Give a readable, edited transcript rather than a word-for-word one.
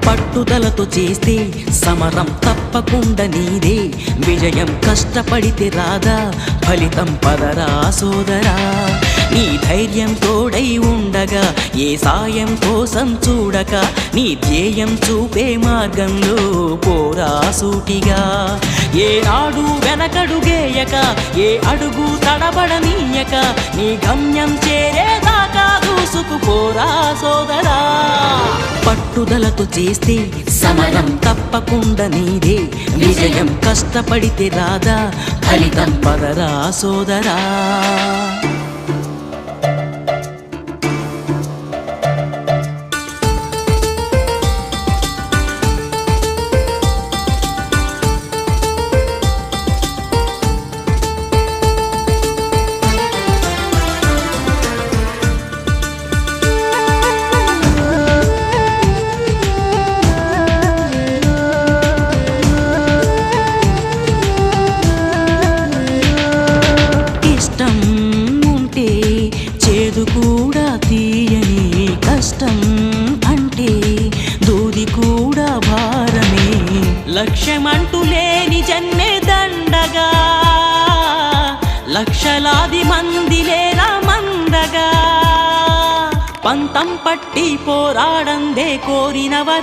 పట్టుదలతో చేస్తే సమరం తప్పకుండా నీదే, విజయం కష్టపడితే రాదా ఫలితం పదరా సోదరా. నీ ధైర్యం తోడై ఉండగా ఏ సాయం కోసం చూడక, నీ ధ్యేయం చూపే మార్గంలో పోరా సూటిగా. ఏ నాడు వెనకడుగేయక, ఏ అడుగు తడబడనీయక, నీ గమ్యం చేరేదాకా దూసుకుపోరా సోదరా. పట్టుదలతో చేస్తే సమరం తప్పకుండా నీదే, విజయం కష్టపడితే రాదా ఫలితం పదరా సోదరా. చేదు కూడా తీయని, కష్టం అంటే దూది కూడా భారమే. లక్ష్యమంటూ లేని జన్మే దండగా, లక్షలాది మంది లేరా మందగా. పంతం పట్టి పోరాడందే కోరినవరా.